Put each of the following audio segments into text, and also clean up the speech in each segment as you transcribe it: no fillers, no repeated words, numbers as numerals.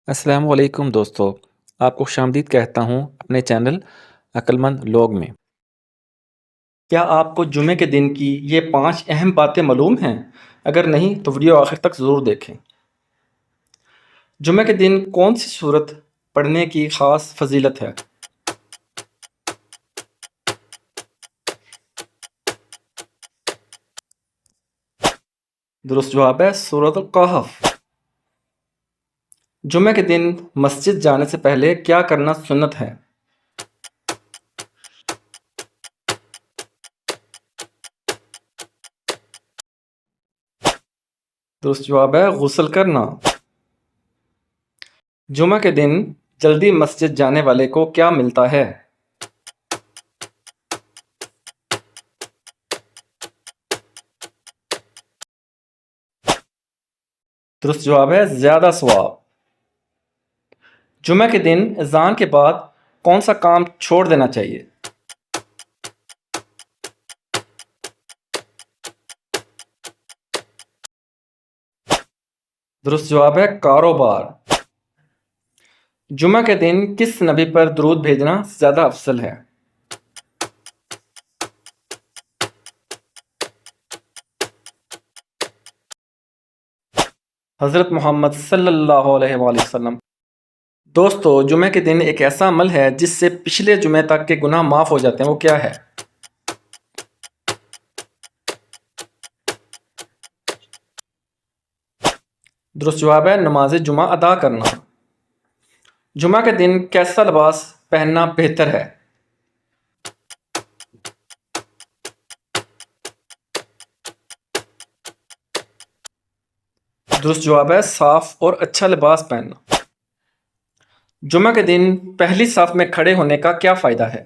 السلام علیکم دوستو، آپ کو خوش آمدید کہتا ہوں اپنے چینل عقل مند لوگ میں۔ کیا آپ کو جمعے کے دن کی یہ 5 اہم باتیں معلوم ہیں؟ اگر نہیں تو ویڈیو آخر تک ضرور دیکھیں۔ جمعے کے دن کون سی سورت پڑھنے کی خاص فضیلت ہے؟ درست جواب ہے سورۃ الکہف۔ جمعے کے دن مسجد جانے سے پہلے کیا کرنا سنت ہے؟ درست جواب ہے غسل کرنا۔ جمعہ کے دن جلدی مسجد جانے والے کو کیا ملتا ہے؟ درست جواب ہے زیادہ ثواب۔ جمعہ کے دن اذان کے بعد کون سا کام چھوڑ دینا چاہیے؟ درست جواب ہے کاروبار۔ جمعہ کے دن کس نبی پر درود بھیجنا زیادہ افضل ہے؟ حضرت محمد صلی اللہ علیہ وآلہ وسلم۔ دوستو، جمعہ کے دن ایک ایسا عمل ہے جس سے پچھلے جمعے تک کے گناہ معاف ہو جاتے ہیں، وہ کیا ہے؟ درست جواب ہے نماز جمعہ ادا کرنا۔ جمعہ کے دن کیسا لباس پہننا بہتر ہے؟ درست جواب ہے صاف اور اچھا لباس پہننا۔ جمعہ کے دن پہلی صف میں کھڑے ہونے کا کیا فائدہ ہے؟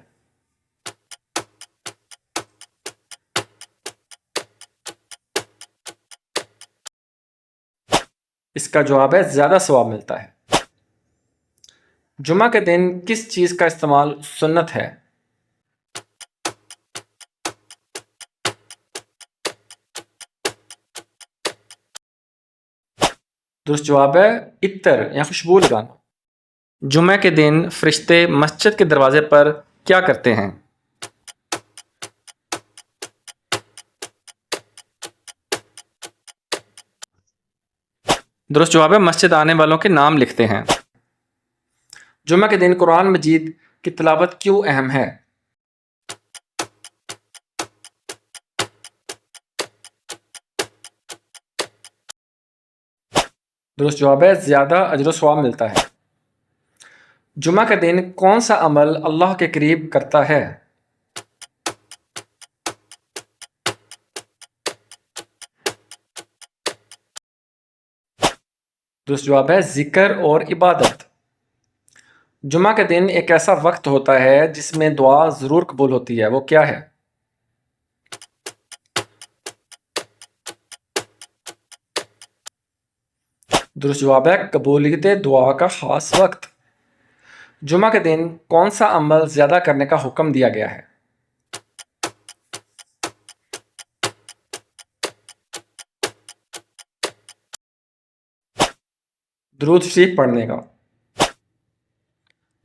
اس کا جواب ہے زیادہ ثواب ملتا ہے۔ جمعہ کے دن کس چیز کا استعمال سنت ہے؟ درست جواب ہے عطر یا خوشبو لگانا۔ جمعہ کے دن فرشتے مسجد کے دروازے پر کیا کرتے ہیں؟ درست جواب ہے مسجد آنے والوں کے نام لکھتے ہیں۔ جمعہ کے دن قرآن مجید کی تلاوت کیوں اہم ہے؟ درست جواب ہے زیادہ اجر و ثواب ملتا ہے۔ جمعہ کا دن کون سا عمل اللہ کے قریب کرتا ہے؟ درست جواب ہے ذکر اور عبادت۔ جمعہ کے دن ایک ایسا وقت ہوتا ہے جس میں دعا ضرور قبول ہوتی ہے، وہ کیا ہے؟ درست جواب ہے قبولیت دعا کا خاص وقت۔ جمعہ کے دن کون سا عمل زیادہ کرنے کا حکم دیا گیا ہے؟ درود شریف پڑھنے کا۔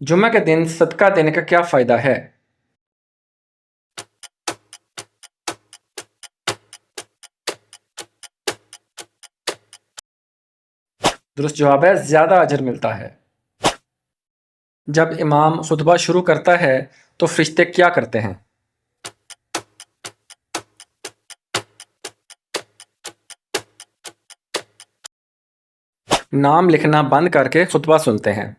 جمعہ کے دن صدقہ دینے کا کیا فائدہ ہے؟ درست جواب ہے زیادہ اجر ملتا ہے۔ جب امام خطبہ شروع کرتا ہے تو فرشتے کیا کرتے ہیں؟ نام لکھنا بند کر کے خطبہ سنتے ہیں۔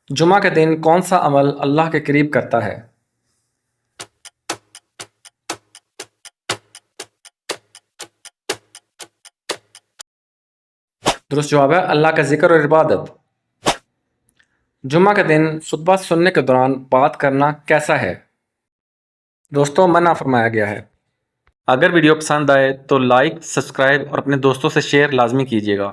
جمعہ کے دن کون سا عمل اللہ کے قریب کرتا ہے؟ درست جواب ہے اللہ کا ذکر اور عبادت۔ جمعہ کے دن خطبہ سننے کے دوران بات کرنا کیسا ہے؟ دوستوں، منع فرمایا گیا ہے۔ اگر ویڈیو پسند آئے تو لائک، سبسکرائب اور اپنے دوستوں سے شیئر لازمی کیجیے گا۔